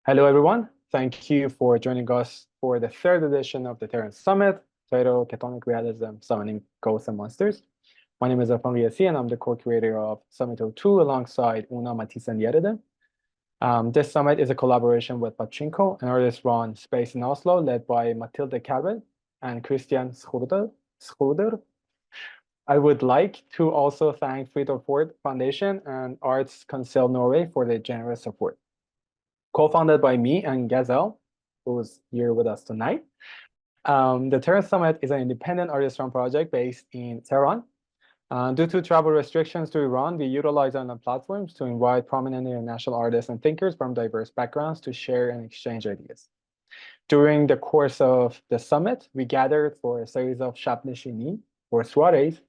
Hello, everyone. Thank you for joining us for the third edition of the Terran Summit, titled Chthonic Realism, Summoning Ghosts and Monsters. My name is Advocacy, and I'm the co-creator of Summit 02 alongside Una, Matisse, and Yerede. This summit is a collaboration with Pachinko, an artist-run space in Oslo, led by Mathilde Kabel and Christian Schroeder. I would like to also thank Friedrich Ford Foundation and Arts Council Norway for their generous support. Co-founded by me and Gazelle, who's here with us tonight. The Terran Summit is an independent artist-run project based in Tehran. Due to travel restrictions to Iran, we utilize online platforms to invite prominent international artists and thinkers from diverse backgrounds to share and exchange ideas. During the course of the summit, we gathered for a series of shab neshini, or soirees,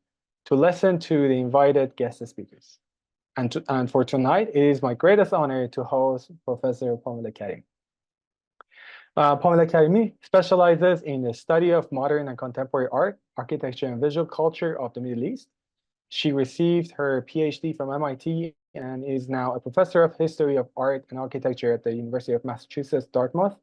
to listen to the invited guest speakers. And for tonight, it is my greatest honor to host Professor Pamela Karimi. Pamela Karimi specializes in the study of modern and contemporary art, architecture, and visual culture of the Middle East. She received her PhD from MIT and is now a professor of history of art and architecture at the University of Massachusetts Dartmouth.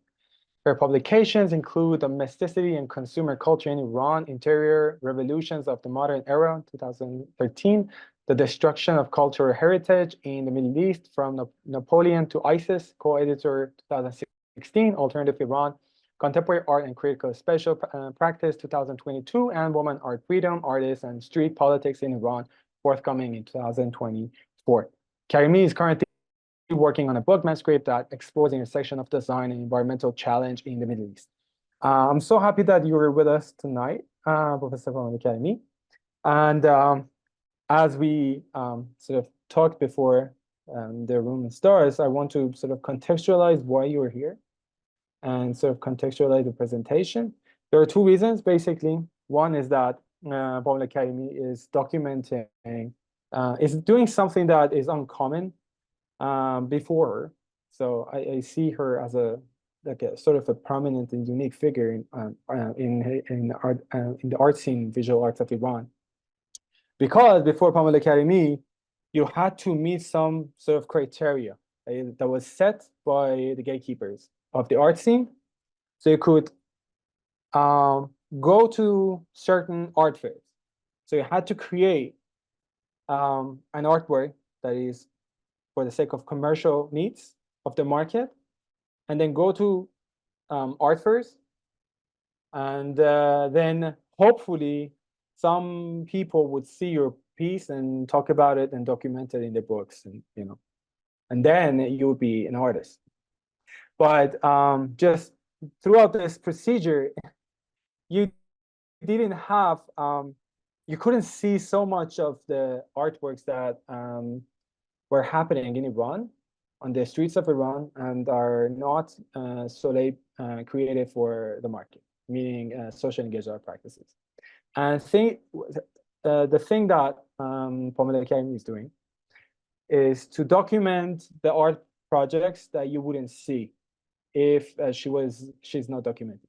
Her publications include Domesticity and Consumer Culture in Iran, Interior Revolutions of the Modern Era, 2013, The Destruction of Cultural Heritage in the Middle East from Napoleon to ISIS, co-editor 2016, Alternative Iran, Contemporary Art and Critical Spatial Practice 2022, and Woman Art Freedom, Artists and Street Politics in Iran, forthcoming in 2024. Karimi is currently working on a book manuscript that explores the intersection of design and environmental challenge in the Middle East. I'm so happy that you were with us tonight, Professor Pamela Karimi. And as we sort of talked before the room starts, I want to sort of contextualize why you're here and sort of contextualize the presentation. There are two reasons, basically. One is that Pamela Karimi is documenting, is doing something that is uncommon before her. So I see her as a sort of a prominent and unique figure in the art scene, visual arts of Iran. Because before Pamela Karimi, you had to meet some sort of criteria that was set by the gatekeepers of the art scene. So you could go to certain art fairs. So you had to create an artwork that is for the sake of commercial needs of the market, and then go to art fairs, and then hopefully some people would see your piece and talk about it and document it in the books, and then you would be an artist. But just throughout this procedure, you didn't have, you couldn't see so much of the artworks that were happening in Iran, on the streets of Iran, and are not solely created for the market, meaning social engaged art practices. And the thing that Pamela Karimi is doing is to document the art projects that you wouldn't see if she's not documented.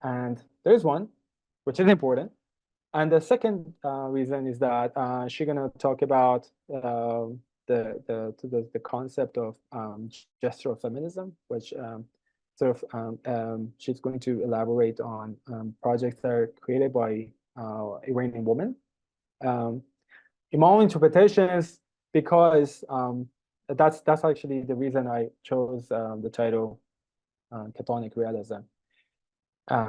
And there's one, which is important. And the second reason is that she's gonna talk about the concept of gestural feminism, which she's going to elaborate on projects that are created by Iranian women. In my own interpretations, because that's actually the reason I chose the title Chthonic Realism.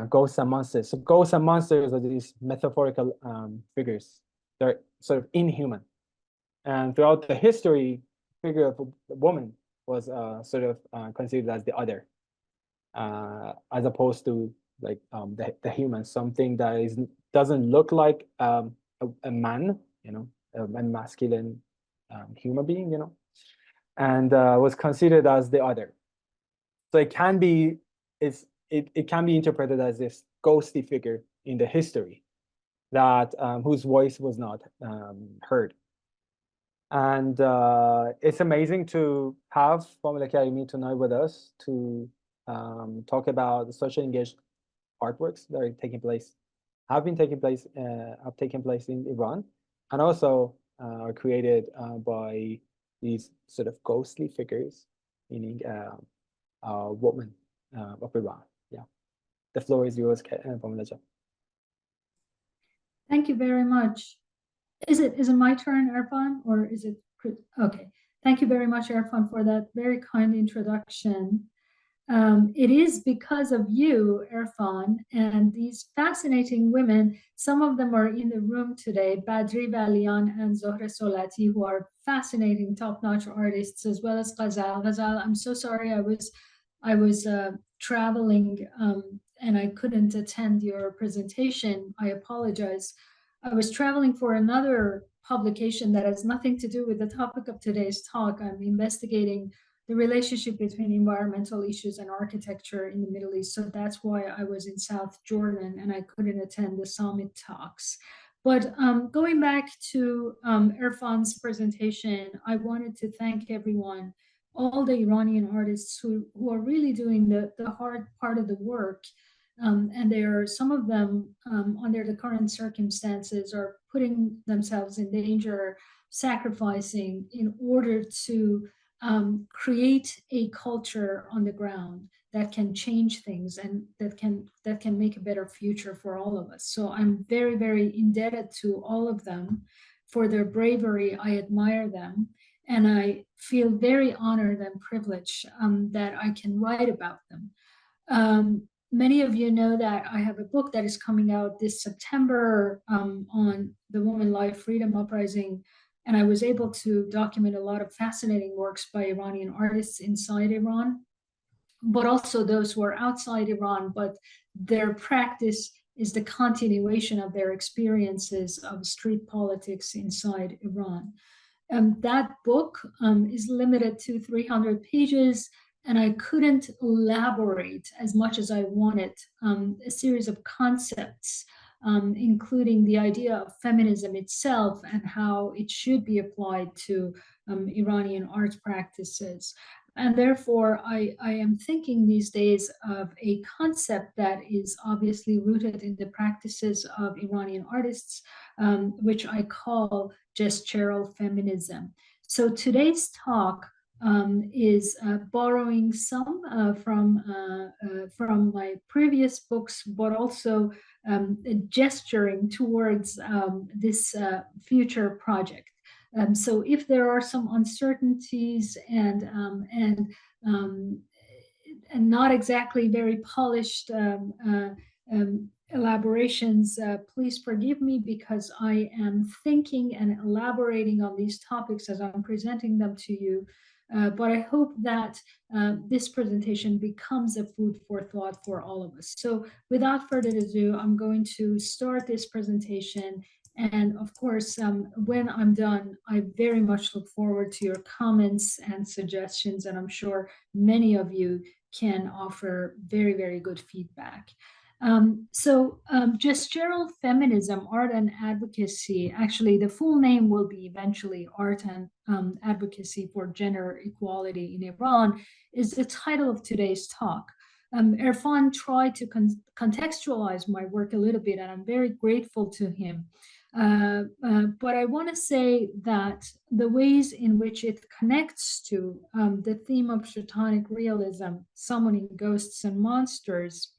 Ghosts and monsters. So ghosts and monsters are these metaphorical figures. They're sort of inhuman. And throughout the history, the figure of a woman was sort of considered as the other, as opposed to like the human, something that doesn't look like a man, a masculine human being, and was considered as the other. So it can be interpreted as this ghostly figure in the history that whose voice was not heard. And it's amazing to have Pamela Karimi tonight with us to talk about the social engaged artworks that have taken place in Iran, and also are created by these sort of ghostly figures meaning a woman of Iran. Yeah, the floor is yours, Pamela. Thank you very much. Is it my turn, Irfan, or is it okay? Thank you very much, Irfan, for that very kind introduction. It is because of you, Irfan, and these fascinating women. Some of them are in the room today, Badri Valian and Zohra Solati, who are fascinating, top-notch artists, as well as Ghazal. Ghazal, I'm so sorry, I was traveling and I couldn't attend your presentation. I apologize. I was traveling for another publication that has nothing to do with the topic of today's talk. I'm investigating the relationship between environmental issues and architecture in the Middle East. So that's why I was in South Jordan and I couldn't attend the summit talks. But going back to Irfan's presentation, I wanted to thank everyone, all the Iranian artists who are really doing the hard part of the work. And there are some of them under the current circumstances are putting themselves in danger, sacrificing in order to create a culture on the ground that can change things and that can make a better future for all of us. So I'm very, very indebted to all of them for their bravery. I admire them. And I feel very honored and privileged that I can write about them. Many of you know that I have a book that is coming out this September on the Woman Life Freedom Uprising. And I was able to document a lot of fascinating works by Iranian artists inside Iran, but also those who are outside Iran, but their practice is the continuation of their experiences of street politics inside Iran. That book is limited to 300 pages, and I couldn't elaborate as much as I wanted a series of concepts, including the idea of feminism itself and how it should be applied to Iranian art practices. And therefore, I am thinking these days of a concept that is obviously rooted in the practices of Iranian artists, which I call gestural feminism. So today's talk is borrowing some from my previous books, but also gesturing towards this future project. So if there are some uncertainties and not exactly very polished elaborations, please forgive me because I am thinking and elaborating on these topics as I'm presenting them to you. But I hope that this presentation becomes a food for thought for all of us. So without further ado, I'm going to start this presentation. And of course, when I'm done, I very much look forward to your comments and suggestions, and I'm sure many of you can offer very, very good feedback. Gestural feminism, art and advocacy, actually the full name will be eventually Art and Advocacy for Gender Equality in Iran, is the title of today's talk. Irfan tried to contextualize my work a little bit, and I'm very grateful to him. But I want to say that the ways in which it connects to the theme of Chthonic realism, summoning ghosts and monsters,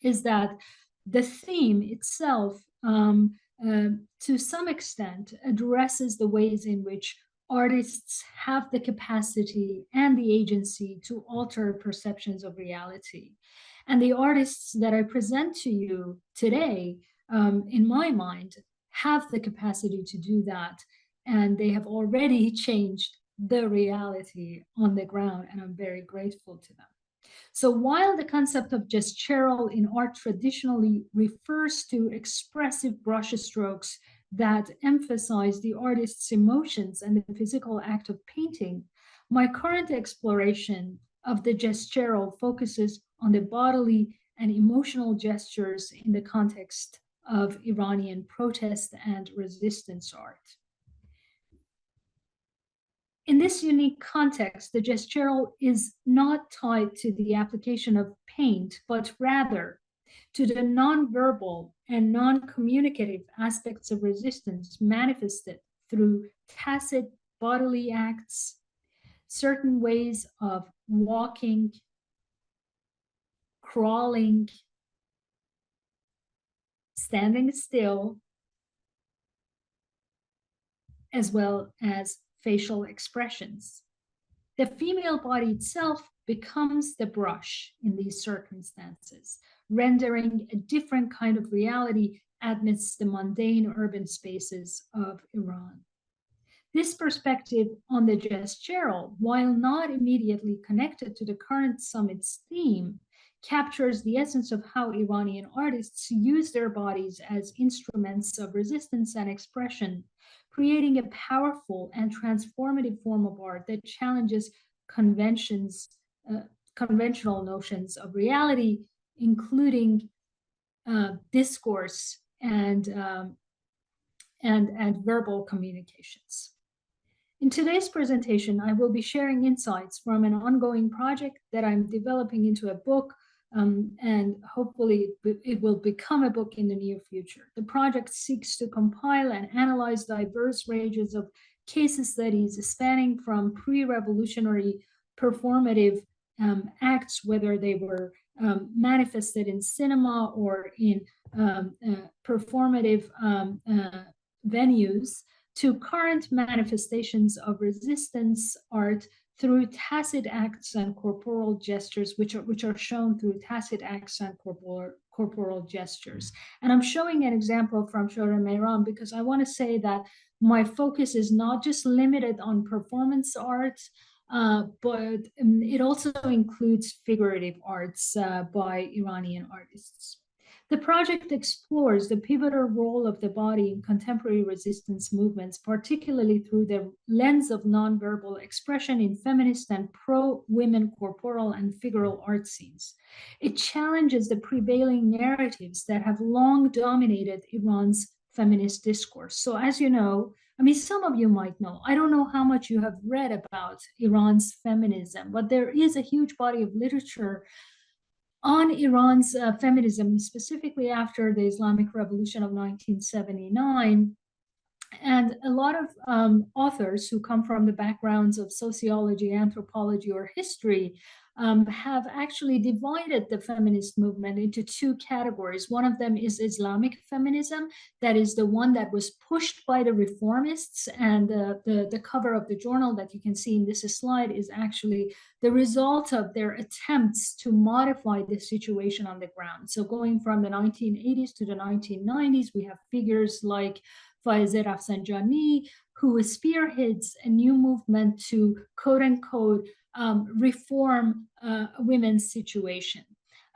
is that the theme itself, to some extent, addresses the ways in which artists have the capacity and the agency to alter perceptions of reality. And the artists that I present to you today, in my mind, have the capacity to do that. And they have already changed the reality on the ground, and I'm very grateful to them. So while the concept of gestural in art traditionally refers to expressive brushstrokes that emphasize the artist's emotions and the physical act of painting, my current exploration of the gestural focuses on the bodily and emotional gestures in the context of Iranian protest and resistance art. In this unique context, the gestural is not tied to the application of paint, but rather to the non-verbal and non-communicative aspects of resistance manifested through tacit bodily acts, certain ways of walking, crawling, standing still, as well as facial expressions. The female body itself becomes the brush in these circumstances, rendering a different kind of reality amidst the mundane urban spaces of Iran. This perspective on the gestural, while not immediately connected to the current summit's theme, captures the essence of how Iranian artists use their bodies as instruments of resistance and expression, creating a powerful and transformative form of art that challenges conventional notions of reality, including discourse and verbal communications. In today's presentation, I will be sharing insights from an ongoing project that I'm developing into a book, and hopefully it will become a book in the near future. The project seeks to compile and analyze diverse ranges of case studies spanning from pre-revolutionary performative acts, whether they were manifested in cinema or in performative venues, to current manifestations of resistance art through tacit acts and corporal gestures, which are shown through tacit acts and corporal gestures. And I'm showing an example from Shore Mehran because I want to say that my focus is not just limited on performance art, but it also includes figurative arts by Iranian artists. The project explores the pivotal role of the body in contemporary resistance movements, particularly through the lens of nonverbal expression in feminist and pro-women corporal and figural art scenes. It challenges the prevailing narratives that have long dominated Iran's feminist discourse. So as you know, I mean, some of you might know, I don't know how much you have read about Iran's feminism, but there is a huge body of literature on Iran's feminism, specifically after the Islamic Revolution of 1979. And a lot of authors who come from the backgrounds of sociology, anthropology, or history have actually divided the feminist movement into two categories. One of them is Islamic feminism, that is the one that was pushed by the reformists, and the cover of the journal that you can see in this slide is actually the result of their attempts to modify the situation on the ground. So going from the 1980s to the 1990s, we have figures like Faize Rafsanjani, who spearheads a new movement to quote unquote reform women's situation.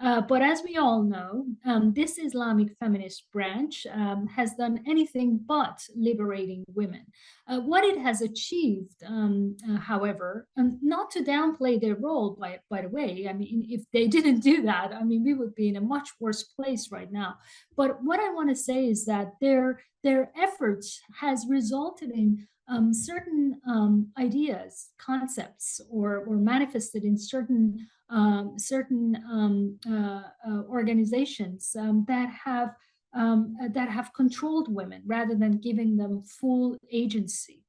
But as we all know, this Islamic feminist branch has done anything but liberating women. What it has achieved, however, not to downplay their role, by the way, I mean, if they didn't do that, I mean, we would be in a much worse place right now. But what I want to say is that their efforts has resulted in certain ideas, concepts, or manifested in certain organizations that have controlled women rather than giving them full agency.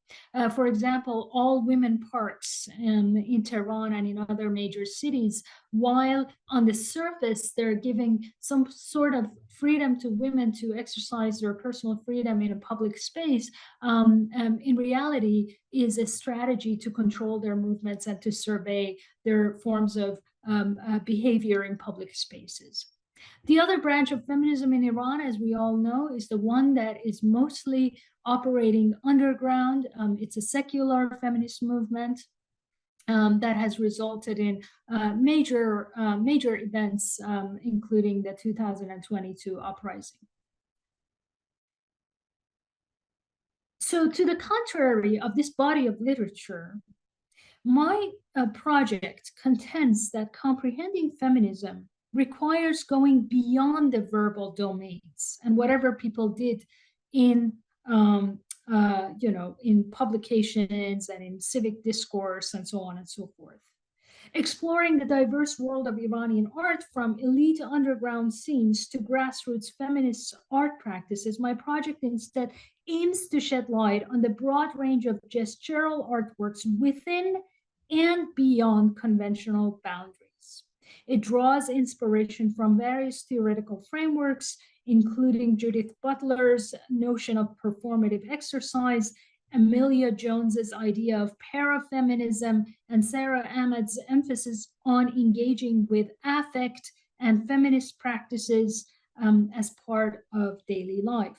For example, all women parks in Tehran and in other major cities, while on the surface they're giving some sort of freedom to women to exercise their personal freedom in a public space, in reality is a strategy to control their movements and to survey their forms of behavior in public spaces. The other branch of feminism in Iran, as we all know, is the one that is mostly operating underground. It's a secular feminist movement that has resulted in major events, including the 2022 uprising. So to the contrary of this body of literature, my project contends that comprehending feminism requires going beyond the verbal domains and whatever people did in in publications and in civic discourse and so on and so forth. Exploring the diverse world of Iranian art from elite underground scenes to grassroots feminist art practices, my project instead aims to shed light on the broad range of gestural artworks within and beyond conventional boundaries. It draws inspiration from various theoretical frameworks, including Judith Butler's notion of performative exercise, Amelia Jones's idea of parafeminism, and Sarah Ahmed's emphasis on engaging with affect and feminist practices as part of daily life.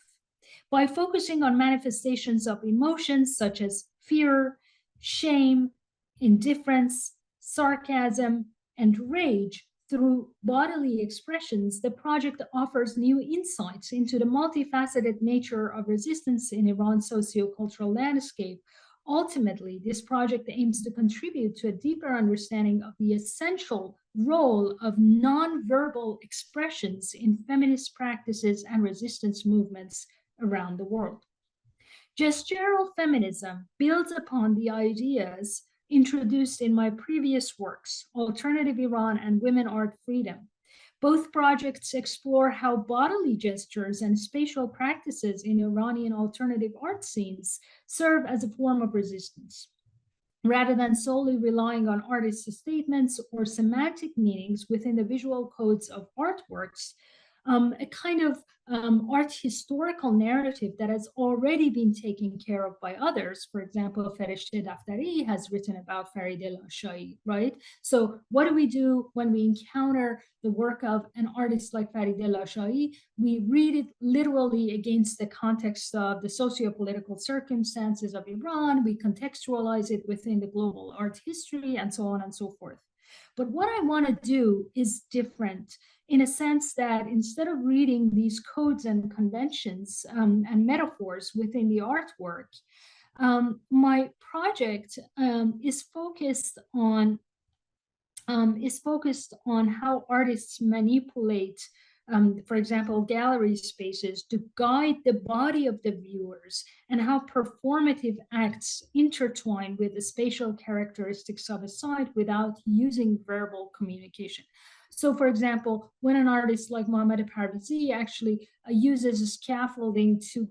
By focusing on manifestations of emotions such as fear, shame, indifference, sarcasm, and rage through bodily expressions, the project offers new insights into the multifaceted nature of resistance in Iran's sociocultural landscape. Ultimately, this project aims to contribute to a deeper understanding of the essential role of nonverbal expressions in feminist practices and resistance movements around the world. Gestural feminism builds upon the ideas introduced in my previous works, Alternative Iran and Women Art Freedom. Both projects explore how bodily gestures and spatial practices in Iranian alternative art scenes serve as a form of resistance. Rather than solely relying on artists' statements or semantic meanings within the visual codes of artworks, a kind of art historical narrative that has already been taken care of by others. For example, Fereshteh Daftari has written about Farideh Lashayi, right? So what do we do when we encounter the work of an artist like Farideh Lashayi? We read it literally against the context of the socio-political circumstances of Iran. We contextualize it within the global art history and so on and so forth. But what I want to do is different in a sense that instead of reading these codes and conventions and metaphors within the artwork, my project is focused on how artists manipulate, for example, gallery spaces to guide the body of the viewers, and how performative acts intertwine with the spatial characteristics of a site without using verbal communication. So, for example, when an artist like Mohammad Parvizi actually uses scaffolding to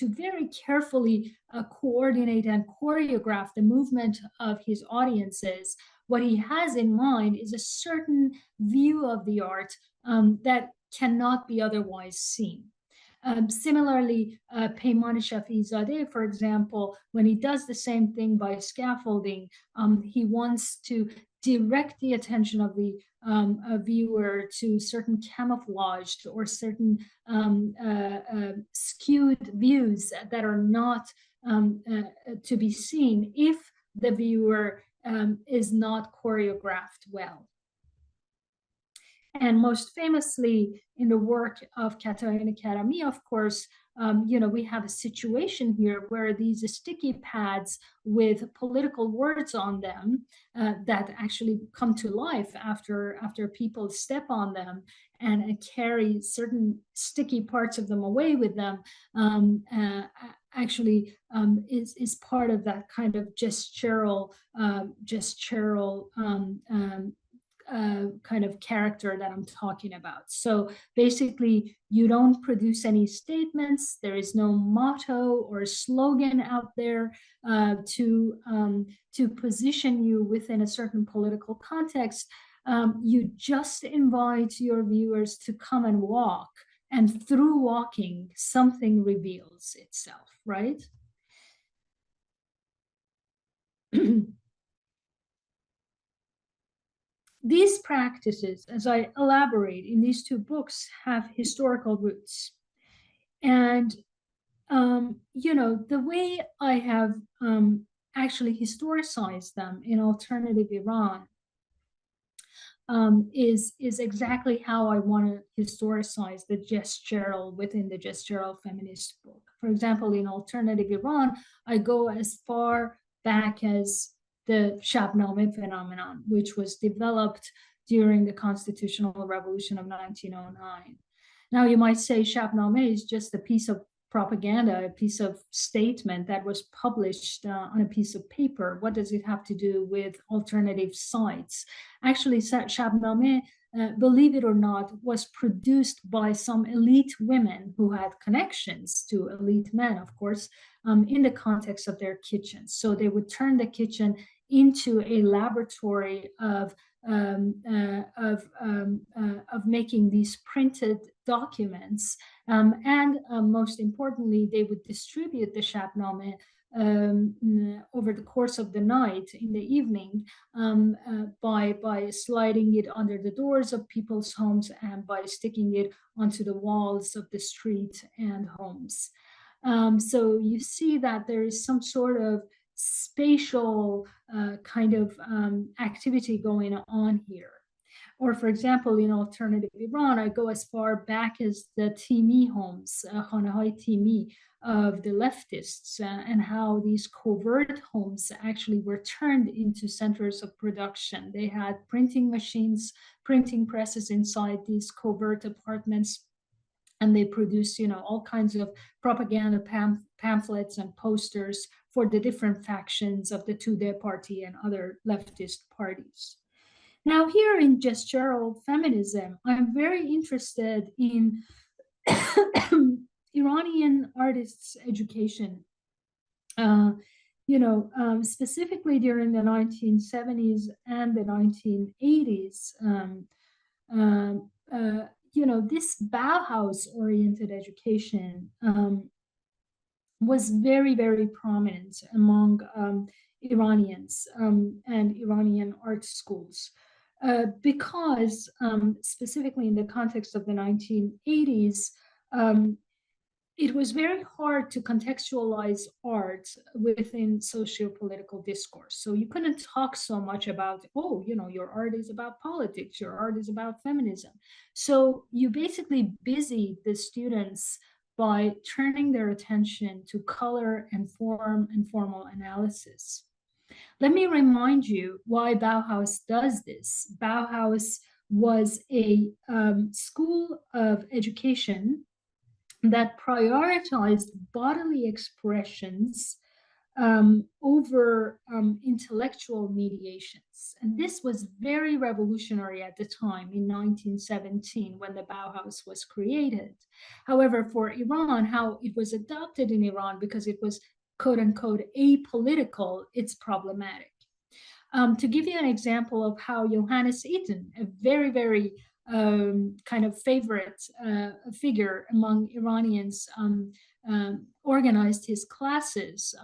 very carefully coordinate and choreograph the movement of his audiences, what he has in mind is a certain view of the art that cannot be otherwise seen. Similarly, Peyman Shafizadeh, for example, when he does the same thing by scaffolding, he wants to direct the attention of the viewer to certain camouflaged or certain skewed views that are not to be seen if the viewer is not choreographed well. And most famously, in the work of Chthonic, of course, we have a situation here where these sticky pads with political words on them that actually come to life after people step on them and carry certain sticky parts of them away with them, actually is part of that kind of gestural kind of character that I'm talking about. So basically, you don't produce any statements. There is no motto or slogan out there to position you within a certain political context. You just invite your viewers to come and walk, and through walking, something reveals itself, right? These practices, as I elaborate in these two books, have historical roots. And, the way I have actually historicized them in Alternative Iran is exactly how I want to historicize the gestural within the gestural feminist book. For example, in Alternative Iran, I go as far back as the Shabnameh phenomenon, which was developed during the constitutional revolution of 1909. Now, you might say Shabnameh is just a piece of propaganda, a piece of statement that was published on a piece of paper. What does it have to do with alternative sites? Actually, Shabnameh, believe it or not, was produced by some elite women who had connections to elite men, of course, in the context of their kitchens. So they would turn the kitchen into a laboratory of making these printed documents, and most importantly, they would distribute the Shahnameh over the course of the night in the evening, by sliding it under the doors of people's homes and by sticking it onto the walls of the street and homes. So you see that there is some sort of spatial kind of activity going on here. Or, for example, in alternative Iran, I go as far back as the Timi homes, Khanehai Timi of the leftists, and how these covert homes actually were turned into centers of production. They had printing machines, printing presses inside these covert apartments, and they produced, all kinds of propaganda pamphlets and posters for the different factions of the Tudeh party and other leftist parties. Now, here in gestural feminism, I'm very interested in Iranian artists' education. Specifically during the 1970s and the 1980s, this Bauhaus-oriented education was very, very prominent among Iranians and Iranian art schools. Because specifically in the context of the 1980s, it was very hard to contextualize art within socio-political discourse. So you couldn't talk so much about, your art is about politics, your art is about feminism. So you basically busied the students by turning their attention to color and form and formal analysis. Let me remind you why Bauhaus does this. Bauhaus was a school of education that prioritized bodily expressions over intellectual mediations. And this was very revolutionary at the time in 1917 when the Bauhaus was created. However, for Iran, how it was adopted in Iran, because it was quote unquote apolitical, it's problematic. To give you an example of how Johannes Itten, a very, very kind of favorite figure among Iranians, organized his classes.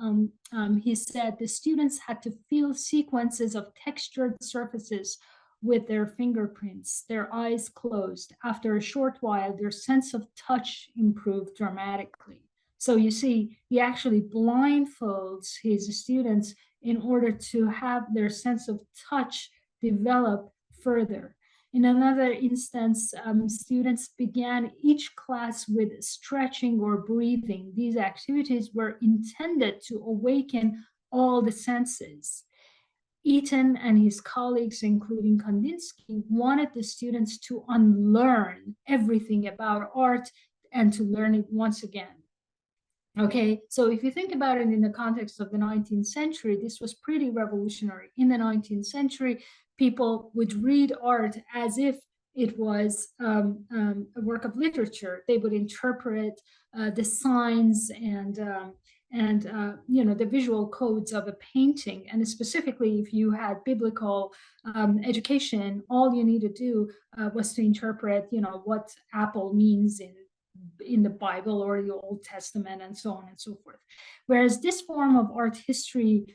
He said the students had to feel sequences of textured surfaces with their fingerprints, their eyes closed. After a short while, their sense of touch improved dramatically. So you see, he actually blindfolds his students in order to have their sense of touch develop further. In another instance, students began each class with stretching or breathing. These activities were intended to awaken all the senses. Itten and his colleagues, including Kandinsky, wanted the students to unlearn everything about art and to learn it once again. Okay, so if you think about it in the context of the 19th century, this was pretty revolutionary. In the 19th century, people would read art as if it was a work of literature. They would interpret the signs and the visual codes of a painting. And specifically, if you had biblical education, all you need to do was to interpret, what apple means in the Bible or the Old Testament and so on and so forth. Whereas this form of art history,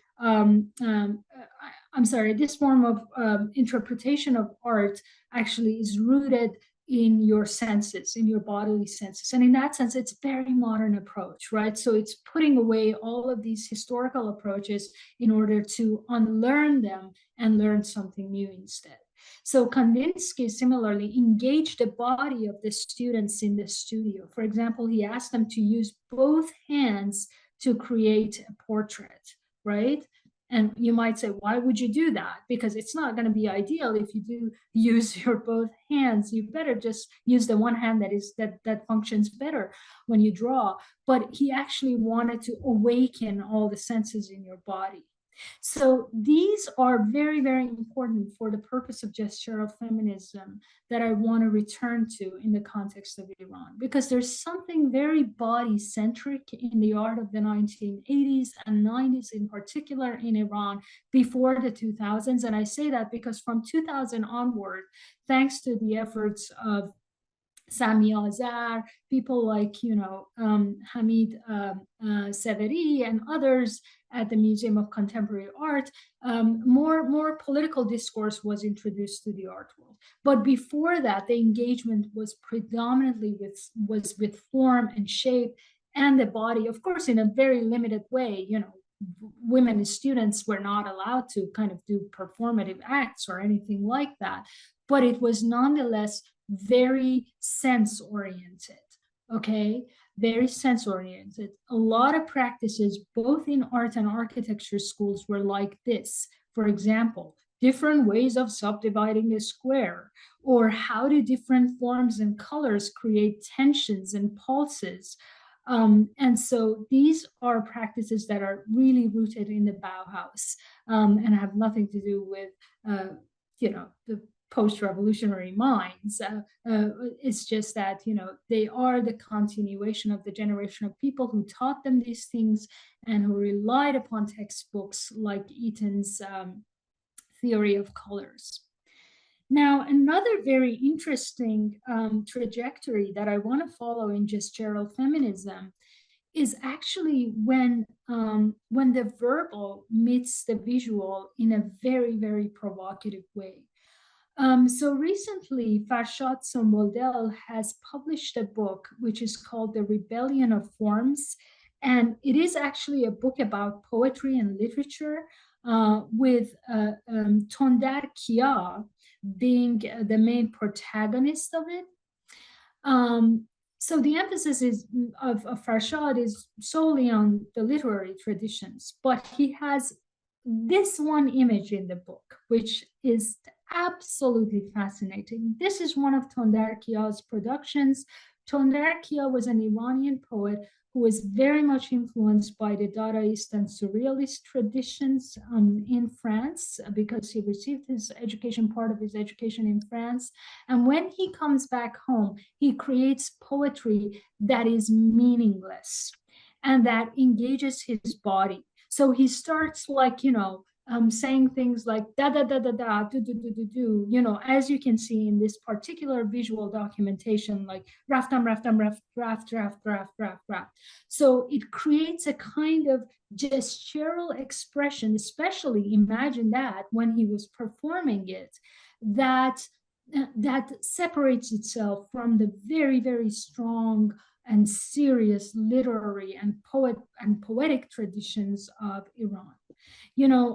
this form of interpretation of art actually is rooted in your senses, in your bodily senses. And in that sense, it's a very modern approach, right? So it's putting away all of these historical approaches in order to unlearn them and learn something new instead. So Kandinsky similarly engaged the body of the students in the studio. For example, he asked them to use both hands to create a portrait, right? And you might say, why would you do that? Because it's not going to be ideal if you do use your both hands. You better just use the one hand that functions better when you draw. But he actually wanted to awaken all the senses in your body. So these are very, very important for the purpose of gestural feminism that I want to return to in the context of Iran, because there's something very body-centric in the art of the 1980s and 90s, in particular in Iran, before the 2000s. And I say that because from 2000 onward, thanks to the efforts of Sami Azar, people like, Hamid Severi and others at the Museum of Contemporary Art, more political discourse was introduced to the art world. But before that, the engagement was predominantly with form and shape and the body, of course, in a very limited way. Women students were not allowed to kind of do performative acts or anything like that, but it was nonetheless very sense oriented. Okay, very sense oriented. A lot of practices, both in art and architecture schools, were like this. For example, different ways of subdividing a square, or how do different forms and colors create tensions and pulses. And so these are practices that are really rooted in the Bauhaus, and have nothing to do with, the post-revolutionary minds. It's just that, they are the continuation of the generation of people who taught them these things and who relied upon textbooks like Eaton's theory of colors. Now, another very interesting trajectory that I want to follow in gestural feminism is actually when the verbal meets the visual in a very, very provocative way. So recently, Farshad Somboldel has published a book which is called The Rebellion of Forms. And it is actually a book about poetry and literature, with Tondar Kia being the main protagonist of it. So the emphasis of Farshad is solely on the literary traditions, but he has this one image in the book, which is absolutely fascinating. This is one of Tondar Kia's productions. Tondar Kia was an Iranian poet who was very much influenced by the Dadaist and Surrealist traditions in France, because he received his education, part of his education in France. And when he comes back home, he creates poetry that is meaningless and that engages his body. So he starts like, saying things like da da da da da do do do do do, as you can see in this particular visual documentation, like raftam raftam raft raft raft raft raft raft. So it creates a kind of gestural expression, especially imagine that when he was performing it, that separates itself from the very, very strong and serious literary and poetic traditions of Iran.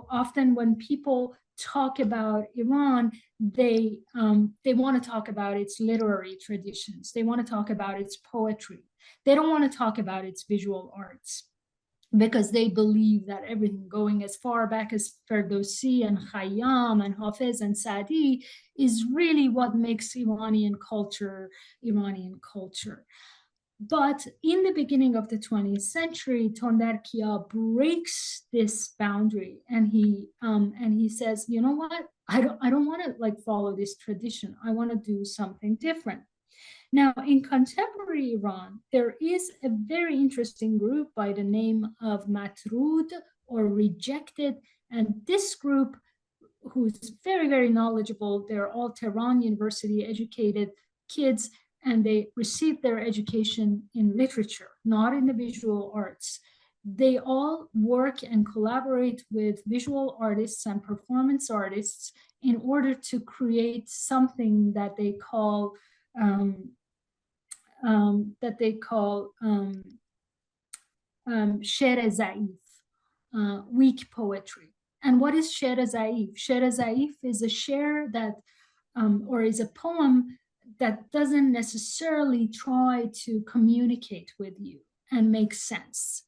Often when people talk about Iran, they want to talk about its literary traditions. They want to talk about its poetry. They don't want to talk about its visual arts, because they believe that everything going as far back as Ferdowsi and Khayyam and Hafez and Sadi is really what makes Iranian culture Iranian culture. But in the beginning of the 20th century, Tondar Kia breaks this boundary, and he says, you know what? I don't want to like follow this tradition. I want to do something different. Now, in contemporary Iran, there is a very interesting group by the name of Matrud, or rejected, and this group, who's very, very knowledgeable, they're all Tehran University educated kids, and they received their education in literature, not in the visual arts. They all work and collaborate with visual artists and performance artists in order to create something that they call Sher Zaif, weak poetry. And what is Sher Zaif? Sher Zaif is a sher that, or is a poem that doesn't necessarily try to communicate with you and make sense.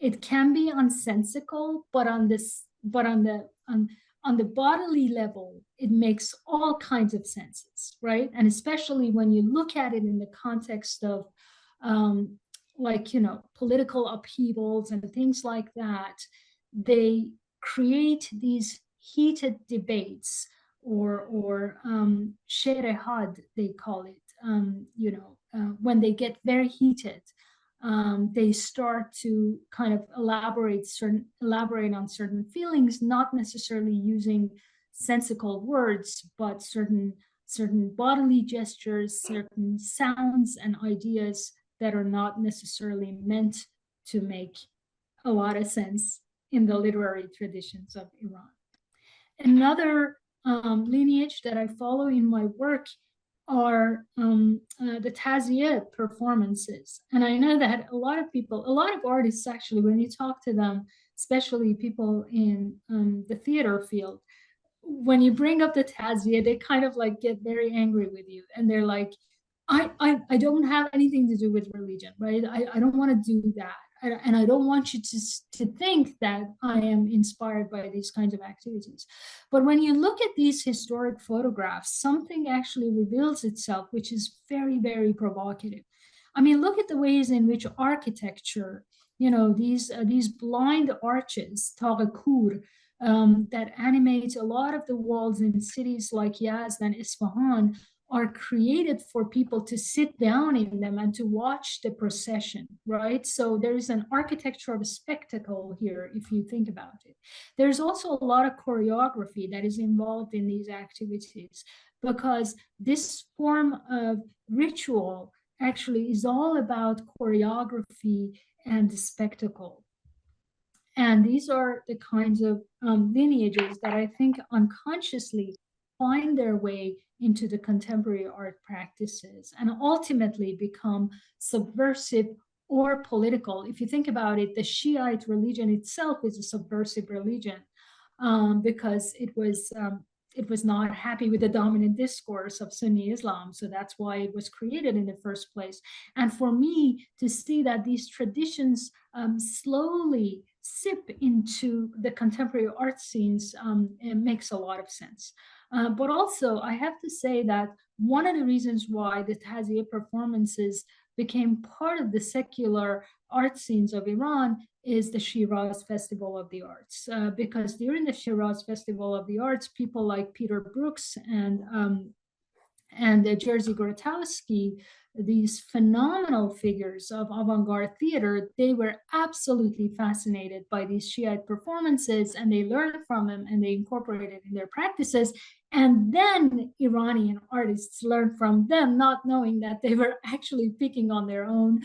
It can be unsensical, but on the bodily level, it makes all kinds of senses, right? And especially when you look at it in the context of political upheavals and things like that, they create these heated debates, or sherehad, they call it, when they get very heated, they start to kind of elaborate on certain feelings, not necessarily using sensical words, but certain bodily gestures, certain sounds and ideas that are not necessarily meant to make a lot of sense in the literary traditions of Iran. Another lineage that I follow in my work are the Taziyeh performances. And I know that a lot of artists actually, when you talk to them, especially people in the theater field, when you bring up the Taziyeh, they kind of like get very angry with you. And they're like, I don't have anything to do with religion, right? I don't want to do that. And I don't want you to think that I am inspired by these kinds of activities. But when you look at these historic photographs, something actually reveals itself, which is very, very provocative. I mean, look at the ways in which architecture, these blind arches, tarakur, that animate a lot of the walls in cities like Yazd and Isfahan, are created for people to sit down in them and to watch the procession, right? So there's an architecture of a spectacle here, if you think about it. There's also a lot of choreography that is involved in these activities, because this form of ritual actually is all about choreography and the spectacle. And these are the kinds of lineages that I think unconsciously find their way into the contemporary art practices and ultimately become subversive or political. If you think about it, the Shiite religion itself is a subversive religion, because it was not happy with the dominant discourse of Sunni Islam. So that's why it was created in the first place. And for me to see that these traditions slowly sip into the contemporary art scenes, it makes a lot of sense. But also, I have to say that one of the reasons why the Taziyeh performances became part of the secular art scenes of Iran is the Shiraz Festival of the Arts. Because during the Shiraz Festival of the Arts, people like Peter Brooks and Jerzy Grotowski, these phenomenal figures of avant-garde theater, they were absolutely fascinated by these Shiite performances, and they learned from them and they incorporated it in their practices. And then Iranian artists learned from them, not knowing that they were actually picking on their own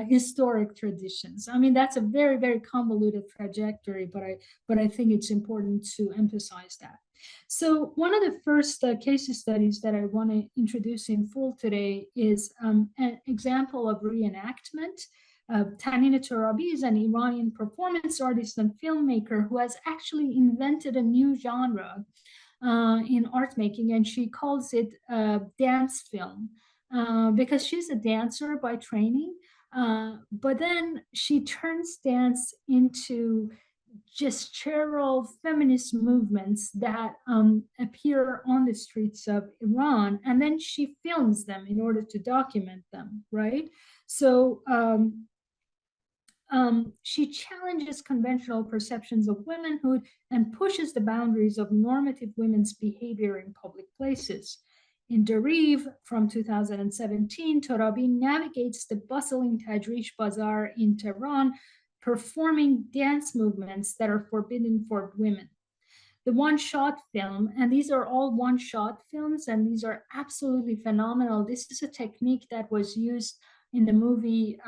historic traditions. I mean, that's a very, very convoluted trajectory, but I think it's important to emphasize that. So one of the first case studies that I want to introduce in full today is an example of reenactment. Tanina Torabi is an Iranian performance artist and filmmaker who has actually invented a new genre in art making, and she calls it dance film, because she's a dancer by training, but then she turns dance into gestural feminist movements that appear on the streets of Iran, and then she films them in order to document them, right? So she challenges conventional perceptions of womanhood and pushes the boundaries of normative women's behavior in public places. In Deriv from 2017, Torabi navigates the bustling Tajrish Bazaar in Tehran, performing dance movements that are forbidden for women. The one-shot film, and these are all one-shot films, and these are absolutely phenomenal. This is a technique that was used in the movie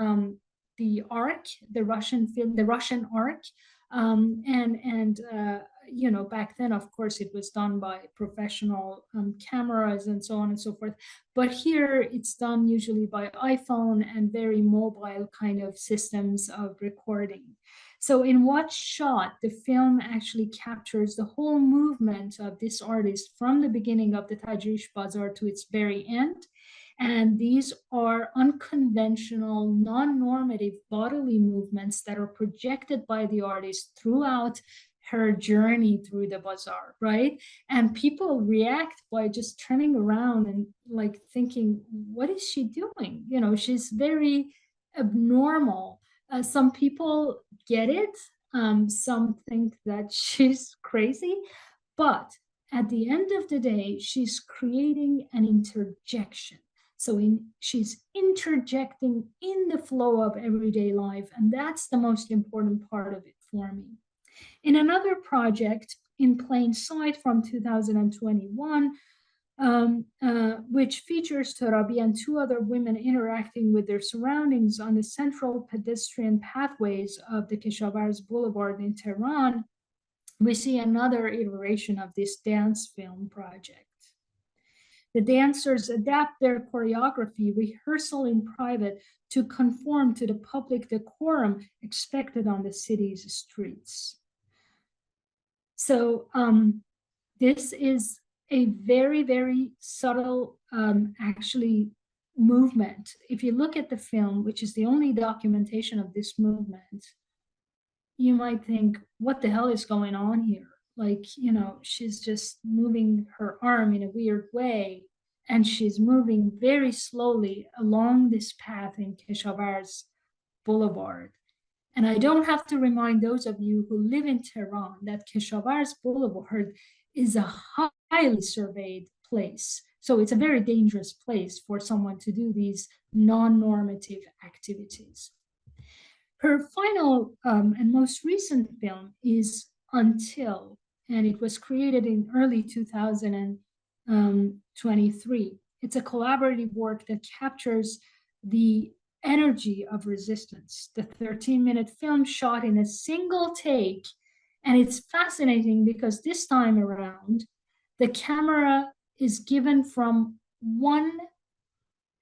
The Ark, the Russian film, The Russian Ark, back then, of course, it was done by professional cameras and so on and so forth. But here it's done usually by iPhone and very mobile kind of systems of recording. So in What Shot, the film actually captures the whole movement of this artist from the beginning of the Tajrish Bazaar to its very end. And these are unconventional, non-normative bodily movements that are projected by the artist throughout her journey through the bazaar, right? And people react by just turning around and like thinking, what is she doing? She's very abnormal. Some people get it, Some think that she's crazy, but at the end of the day, she's creating an interjection. So she's interjecting in the flow of everyday life, and that's the most important part of it for me. In another project, In Plain Sight from 2021, which features Torabi and two other women interacting with their surroundings on the central pedestrian pathways of the Keshavarz Boulevard in Tehran, we see another iteration of this dance film project. The dancers adapt their choreography, rehearsal in private, to conform to the public decorum expected on the city's streets. So this is a very, very subtle, actually, movement. If you look at the film, which is the only documentation of this movement, you might think, what the hell is going on here? Like, you know, she's just moving her arm in a weird way, and she's moving very slowly along this path in Keshavarz Boulevard. And I don't have to remind those of you who live in Tehran that Keshavarz Boulevard is a highly surveyed place. So it's a very dangerous place for someone to do these non-normative activities. Her final and most recent film is Until, and it was created in early 2023. It's a collaborative work that captures the energy of resistance. The 13-minute film shot in a single take, and it's fascinating because this time around, the camera is given from one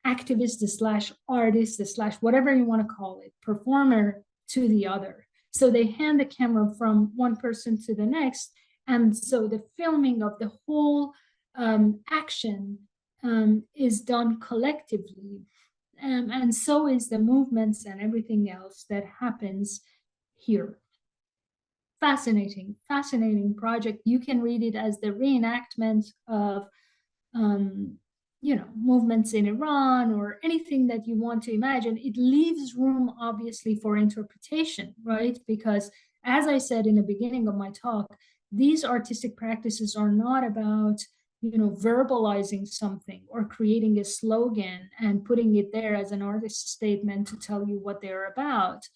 activist slash artist slash whatever you want to call it, performer, to the other. So they hand the camera from one person to the next, and so the filming of the whole action is done collectively. And so is the movements and everything else that happens here. Fascinating, fascinating project. You can read it as the reenactment of, you know, movements in Iran or anything that you want to imagine. It leaves room, obviously, for interpretation, right? Because, as I said in the beginning of my talk, these artistic practices are not about, you know, verbalizing something or creating a slogan and putting it there as an artist's statement to tell you what they're about.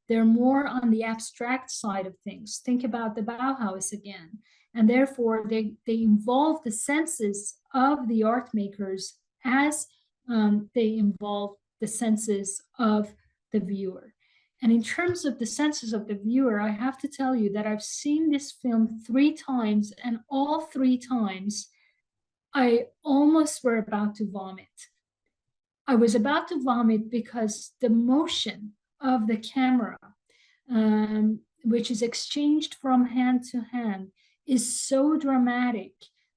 They're more on the abstract side of things. Think about the Bauhaus again. And therefore, they involve the senses of the art makers as they involve the senses of the viewer. And in terms of the senses of the viewer, I have to tell you that I've seen this film 3 times, and all 3 times, I almost were about to vomit. I was about to vomit because the motion of the camera, which is exchanged from hand to hand, is so dramatic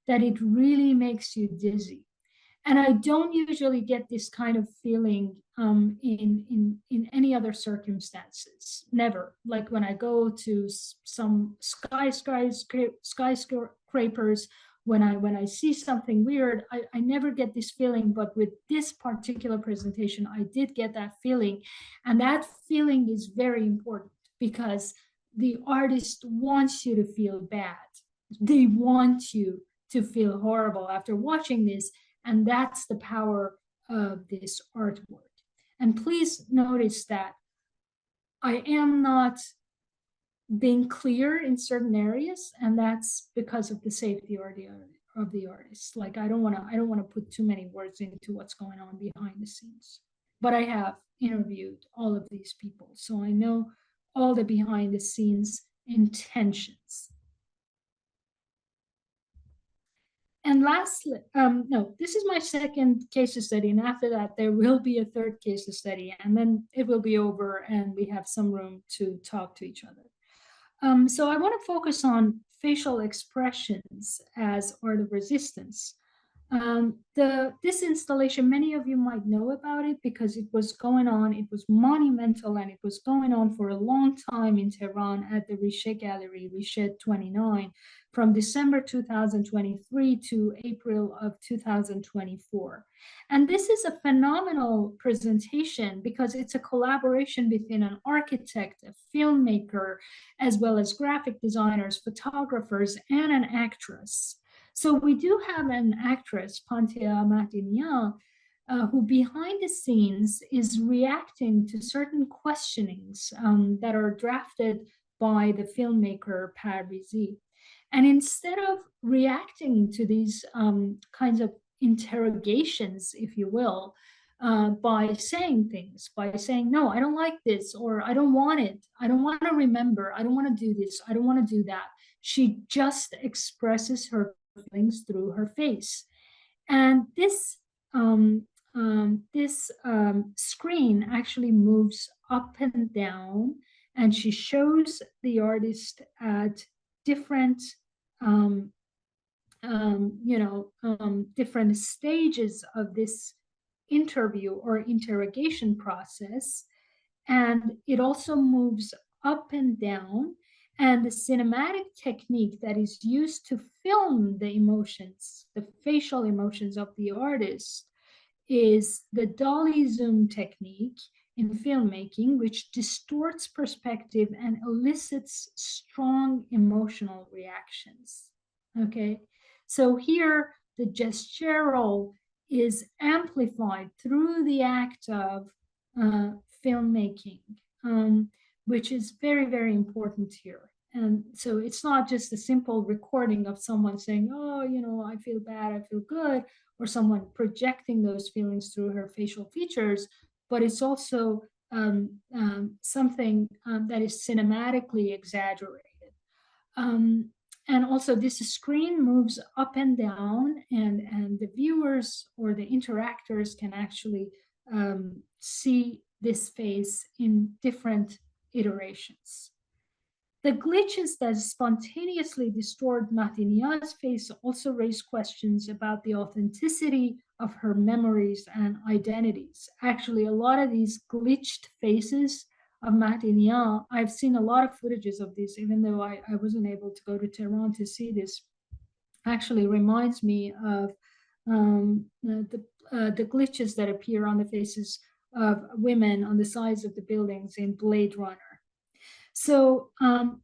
that it really makes you dizzy. And I don't usually get this kind of feeling in any other circumstances. Never. Like when I go to some skyscrapers, when I see something weird, I never get this feeling. But with this particular presentation, I did get that feeling. And that feeling is very important because the artist wants you to feel bad. They want you to feel horrible after watching this. And that's the power of this artwork. And please notice that I am not being clear in certain areas, and that's because of the safety of the artist. Like I don't want to put too many words into what's going on behind the scenes. But I have interviewed all of these people, so I know all the behind the scenes intentions. And lastly, no, this is my second case study, and after that there will be a third case study, and then it will be over and we have some room to talk to each other. So I want to focus on facial expressions as art of resistance. This installation, many of you might know about it because it was going on, it was monumental, and it was going on for a long time in Tehran at the Riche Gallery, Riche 29, from December 2023 to April of 2024. And this is a phenomenal presentation because it's a collaboration between an architect, a filmmaker, as well as graphic designers, photographers, and an actress. So we do have an actress, Pantea Mahdinian, who behind the scenes is reacting to certain questionings that are drafted by the filmmaker Parvizi. And instead of reacting to these kinds of interrogations, if you will, by saying things, by saying, no, I don't like this, or I don't want it, I don't want to remember, I don't want to do this, I don't want to do that. She just expresses her feelings through her face. And this screen actually moves up and down, and she shows the artist at different different stages of this interview or interrogation process. And it also moves up and down. And the cinematic technique that is used to film the emotions, the facial emotions of the artist, is the dolly zoom technique in filmmaking, which distorts perspective and elicits strong emotional reactions. Okay, so here the gestural is amplified through the act of filmmaking, which is very, very important here. And so it's not just a simple recording of someone saying, oh, I feel bad, I feel good, or someone projecting those feelings through her facial features, but it's also something that is cinematically exaggerated. And also this screen moves up and down, and the viewers or the interactors can actually see this face in different iterations. The glitches that spontaneously distort Mahdinian's face also raise questions about the authenticity of her memories and identities. Actually, a lot of these glitched faces of Mahdinian, I've seen a lot of footages of this, even though I wasn't able to go to Tehran to see this, actually reminds me of the glitches that appear on the faces of women on the sides of the buildings in Blade Runner. So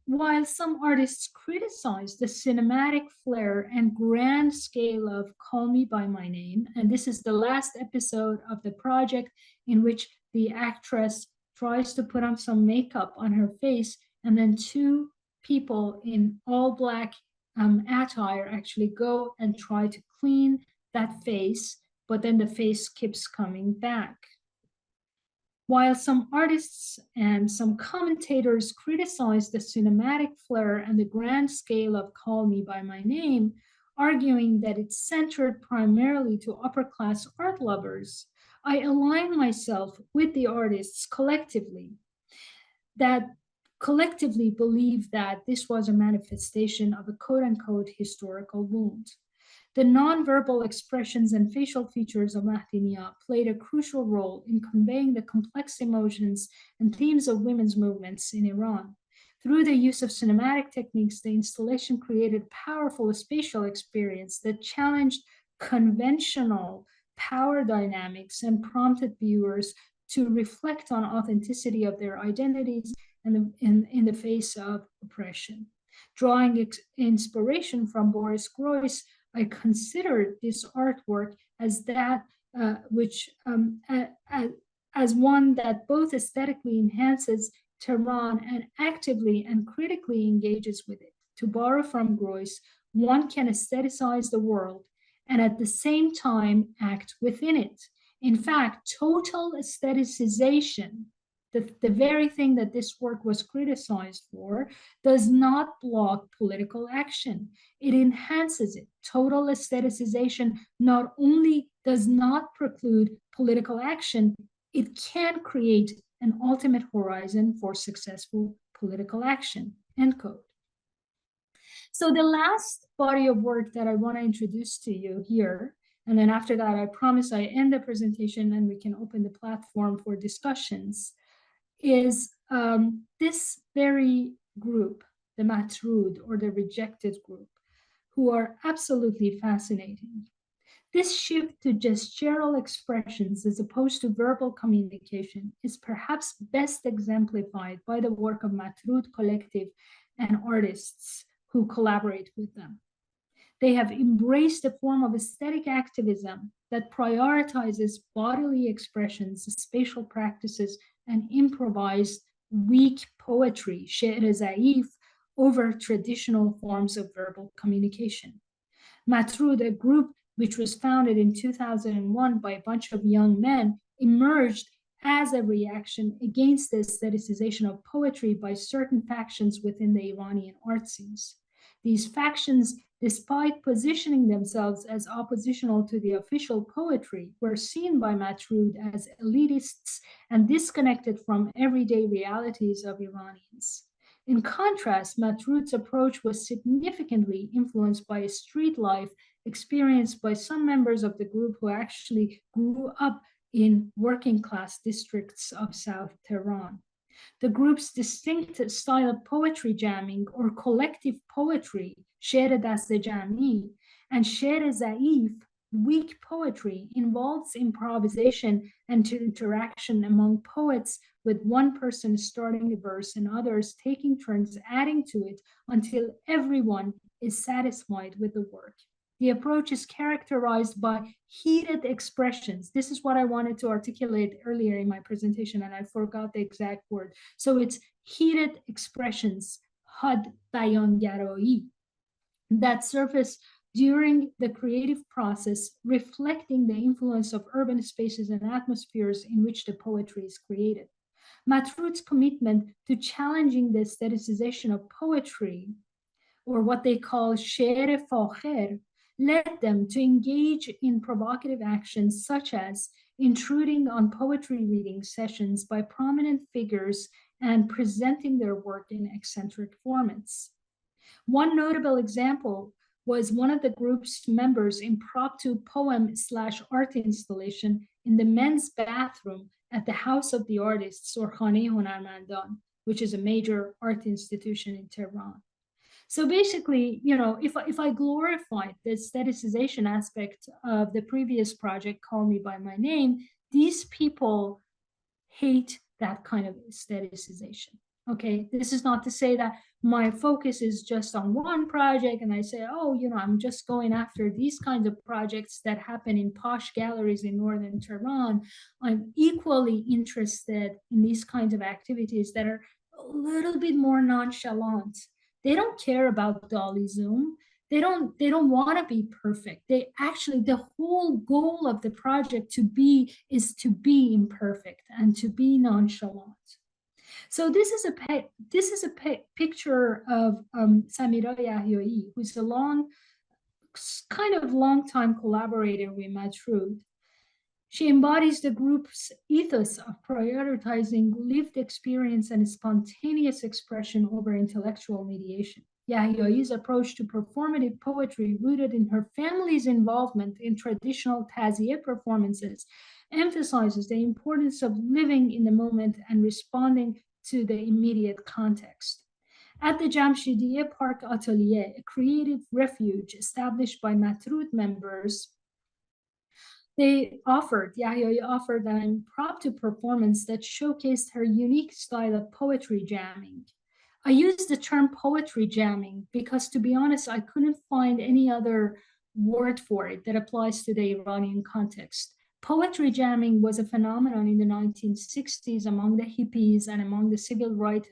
while some artists criticize the cinematic flair and grand scale of Call Me By My Name, and this is the last episode of the project in which the actress tries to put on some makeup on her face, and then two people in all black attire actually go and try to clean that face, but then the face keeps coming back. While some artists and some commentators criticize the cinematic flair and the grand scale of Call Me By My Name, arguing that it's centered primarily to upper-class art lovers, I align myself with the artists collectively that collectively believe that this was a manifestation of a quote-unquote historical wound. The nonverbal expressions and facial features of Mahdinian played a crucial role in conveying the complex emotions and themes of women's movements in Iran. Through the use of cinematic techniques, the installation created a powerful spatial experience that challenged conventional power dynamics and prompted viewers to reflect on authenticity of their identities and in the face of oppression. Drawing inspiration from Boris Groys, I consider this artwork as that as one that both aesthetically enhances Tehran and actively and critically engages with it. To borrow from Groys, one can aestheticize the world and at the same time act within it. In fact, total aestheticization, the very thing that this work was criticized for, does not block political action. It enhances it. Total aestheticization not only does not preclude political action, it can create an ultimate horizon for successful political action, end quote. So the last body of work that I want to introduce to you here And then after that, I promise I end the presentation and we can open the platform for discussions, is this very group, the Matrud or the rejected group, who are absolutely fascinating. This shift to gestural expressions as opposed to verbal communication is perhaps best exemplified by the work of Matrud Collective and artists who collaborate with them. They have embraced a form of aesthetic activism that prioritizes bodily expressions, spatial practices, and improvised weak poetry, she'r zaif, over traditional forms of verbal communication. Matrud, a group which was founded in 2001 by a bunch of young men, emerged as a reaction against the aestheticization of poetry by certain factions within the Iranian art scenes. These factions, despite positioning themselves as oppositional to the official poetry, were seen by Matrud as elitists and disconnected from everyday realities of Iranians. In contrast, Matrud's approach was significantly influenced by a street life experienced by some members of the group who actually grew up in working class districts of South Tehran. The group's distinct style of poetry jamming or collective poetry, she'r dast jami, and she'r zaif, weak poetry, involves improvisation and interaction among poets, with one person starting a verse and others taking turns adding to it until everyone is satisfied with the work. The approach is characterized by heated expressions. This is what I wanted to articulate earlier in my presentation, and I forgot the exact word. So it's heated expressions, had bayangaroi, that surface during the creative process, reflecting the influence of urban spaces and atmospheres in which the poetry is created. Matrud's commitment to challenging the aestheticization of poetry, or what they call she'r fakher, led them to engage in provocative actions such as intruding on poetry reading sessions by prominent figures and presenting their work in eccentric formats. One notable example was one of the group's members' impromptu poem/art installation in the men's bathroom at the House of the Artists, or Khane Hunarmandan, which is a major art institution in Tehran. So basically, you know, if I glorified the aestheticization aspect of the previous project, Call Me By My Name, these people hate that kind of aestheticization. Okay, this is not to say that my focus is just on one project and I say, oh, you know, I'm just going after these kinds of projects that happen in posh galleries in northern Tehran. I'm equally interested in these kinds of activities that are a little bit more nonchalant. They don't care about Dolly Zoom. They don't want to be perfect. They actually, the whole goal of the project is to be imperfect and to be nonchalant. So this is a picture of Samira Yahyoi, who's a long time collaborator with Matrud. She embodies the group's ethos of prioritizing lived experience and spontaneous expression over intellectual mediation. Yahyoi's approach to performative poetry, rooted in her family's involvement in traditional taziyeh performances, emphasizes the importance of living in the moment and responding to the immediate context. At the Jamshidiyeh Park Atelier, a creative refuge established by Matrud members, Yahyoi offered an impromptu performance that showcased her unique style of poetry jamming. I use the term poetry jamming because, to be honest, I couldn't find any other word for it that applies to the Iranian context. Poetry jamming was a phenomenon in the 1960s among the hippies and among the civil rights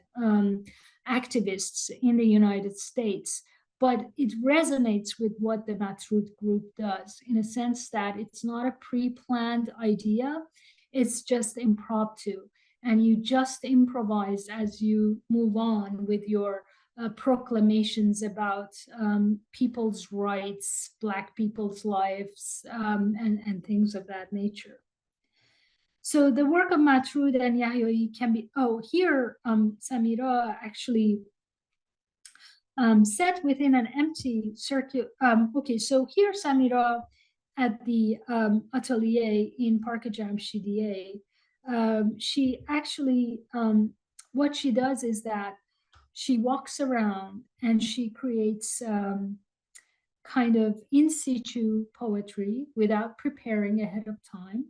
activists in the United States. But it resonates with what the Matrud group does, in a sense that it's not a pre-planned idea, it's just impromptu. And you just improvise as you move on with your proclamations about people's rights, Black people's lives, and things of that nature. So the work of Matrud and Yahyoi can be, here Samira actually set within an empty circuit. Okay, so here Samira at the atelier in Park Jamshidiyeh, she actually, what she does is that she walks around and she creates kind of in situ poetry without preparing ahead of time.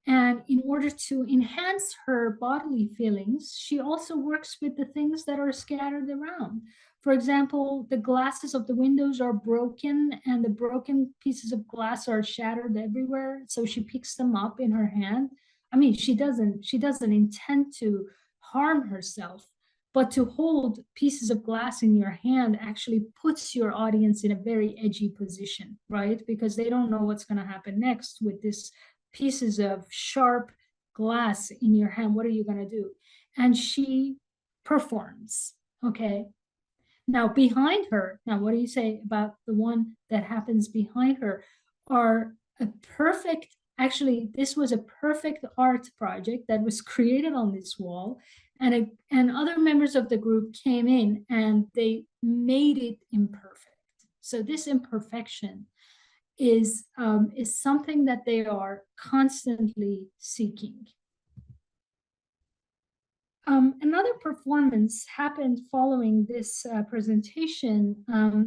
And in order to enhance her bodily feelings, she also works with the things that are scattered around. For example, the glasses of the windows are broken and the broken pieces of glass are shattered everywhere. So she picks them up in her hand. I mean, she doesn't intend to harm herself, but to hold pieces of glass in your hand actually puts your audience in a very edgy position, right? Because they don't know what's going to happen next with this pieces of sharp glass in your hand. What are you going to do? And she performs. Okay. Now, behind her, now, what do you say about the one that happens behind her? Are a perfect, actually, this was a perfect art project that was created on this wall. And other members of the group came in and they made it imperfect. So, this imperfection is something that they are constantly seeking. Another performance happened following this presentation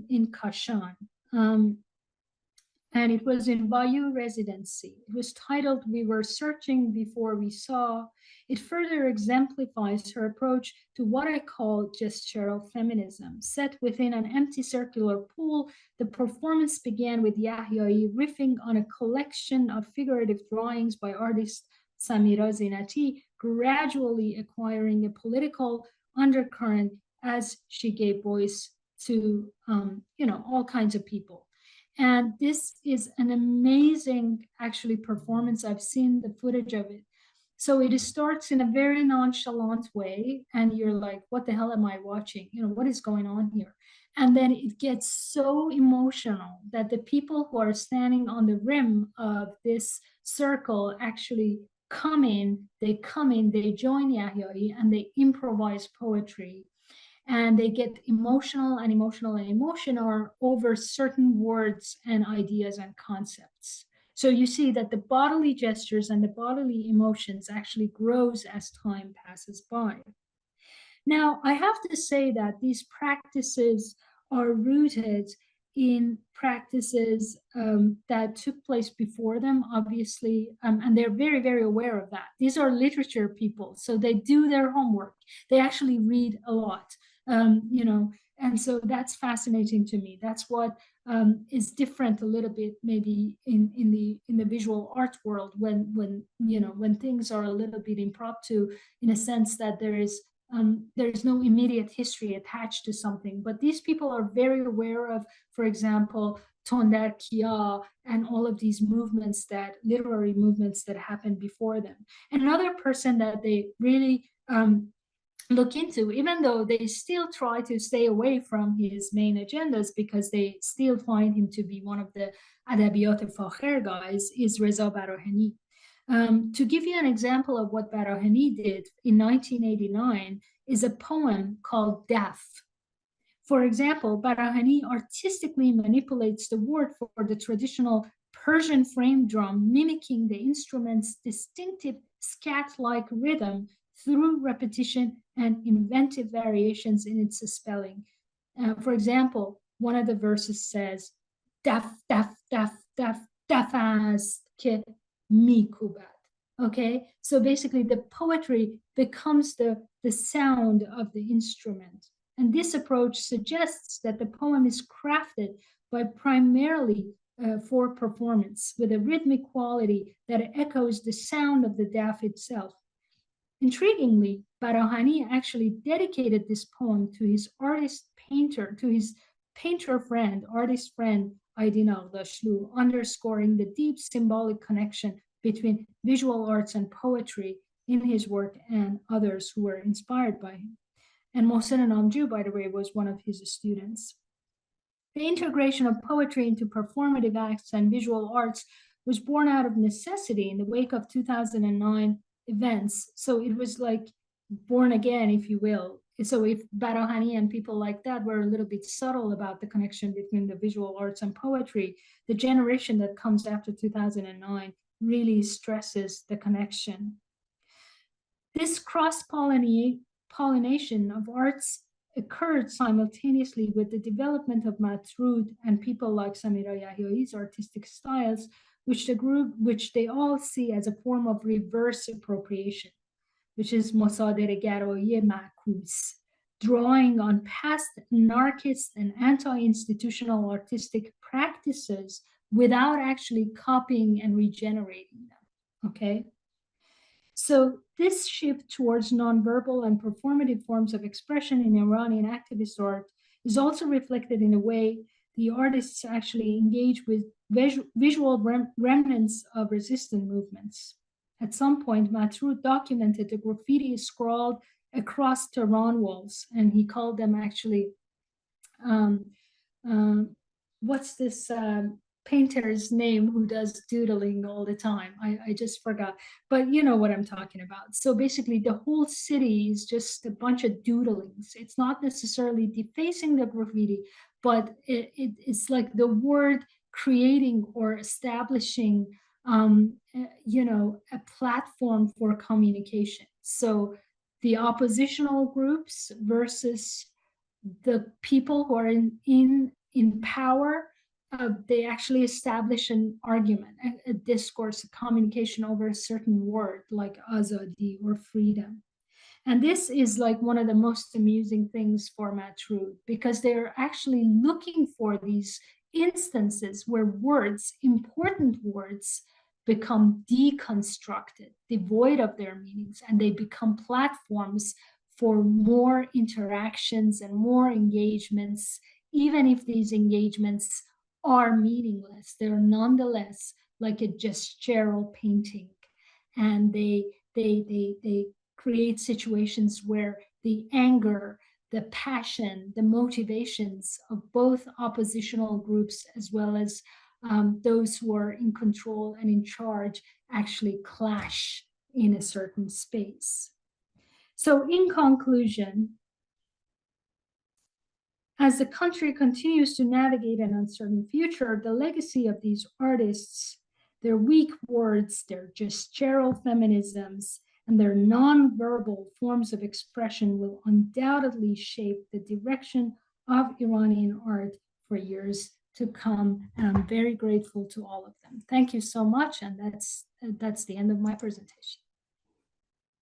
in Kashan, and it was in Bayou Residency. It was titled "We Were Searching Before We Saw." It further exemplifies her approach to what I call gestural feminism. Set within an empty circular pool, the performance began with Yahyai riffing on a collection of figurative drawings by artist Samira Zinati, gradually acquiring a political undercurrent as she gave voice to all kinds of people. And this is an amazing, actually, performance. I've seen the footage of it. So it starts in a very nonchalant way, and you're like, what the hell am I watching? What is going on here? And then it gets so emotional that the people who are standing on the rim of this circle actually come in, they join Yahyai, and they improvise poetry. And they get emotional over certain words and ideas and concepts. So you see that the bodily gestures and the bodily emotions actually grows as time passes by. Now, I have to say that these practices are rooted in practices that took place before them, obviously, and they're very, very aware of that. These are literature people, so they do their homework. They actually read a lot, and so that's fascinating to me. That's what is different a little bit, maybe in the visual art world, when things are a little bit impromptu, in a sense that there's no immediate history attached to something. But these people are very aware of, for example, Tonder Kia and all of these movements, literary movements that happened before them. And another person that they really look into, even though they still try to stay away from his main agendas because they still find him to be one of the Adabiyat Fakhr guys, is Reza Barahani. To give you an example of what Barahani did in 1989 is a poem called Daf. For example, Barahani artistically manipulates the word for the traditional Persian frame drum, mimicking the instrument's distinctive scat-like rhythm through repetition and inventive variations in its spelling. For example, one of the verses says, Daf, daf, daf, daf, dafast ke mikubat. Okay, so basically the poetry becomes the sound of the instrument. And this approach suggests that the poem is crafted by primarily for performance, with a rhythmic quality that echoes the sound of the daf itself. Intriguingly, Barahani actually dedicated this poem to his artist friend Aydin Ağdaşlı, underscoring the deep symbolic connection between visual arts and poetry in his work and others who were inspired by him. And Mohsen Namju, by the way, was one of his students. The integration of poetry into performative acts and visual arts was born out of necessity in the wake of 2009 events. So it was like born again, if you will, So if Barahani and people like that were a little bit subtle about the connection between the visual arts and poetry, the generation that comes after 2009 really stresses the connection. This cross-pollination of arts occurred simultaneously with the development of Matrud and people like Samira Yahyoi's artistic styles, which they all see as a form of reverse appropriation, which is مصادره‌گرایی معکوس, drawing on past anarchist and anti-institutional artistic practices without actually copying and regenerating them, okay? So this shift towards nonverbal and performative forms of expression in Iranian activist art is also reflected in the way the artists actually engage with visual remnants of resistance movements. At some point, Matrud documented the graffiti scrawled across Tehran walls, and he called them actually, what's this painter's name who does doodling all the time? I just forgot, but you know what I'm talking about. So basically the whole city is just a bunch of doodlings. It's not necessarily defacing the graffiti, but it's like the word creating or establishing you know, a platform for communication. So the oppositional groups versus the people who are in power, they actually establish an argument, a discourse, a communication over a certain word like azadi or freedom. And this is like one of the most amusing things for Matrud, because they're actually looking for these instances where words, important words, become deconstructed, devoid of their meanings, and they become platforms for more interactions and more engagements. Even if these engagements are meaningless, they're nonetheless like a gestural painting, and they create situations where the anger, the passion, the motivations of both oppositional groups as well as those who are in control and in charge actually clash in a certain space. So in conclusion, as the country continues to navigate an uncertain future, the legacy of these artists, their weak words, their gestural feminisms, and their nonverbal forms of expression will undoubtedly shape the direction of Iranian art for years to come. And I'm very grateful to all of them. Thank you so much. And that's the end of my presentation.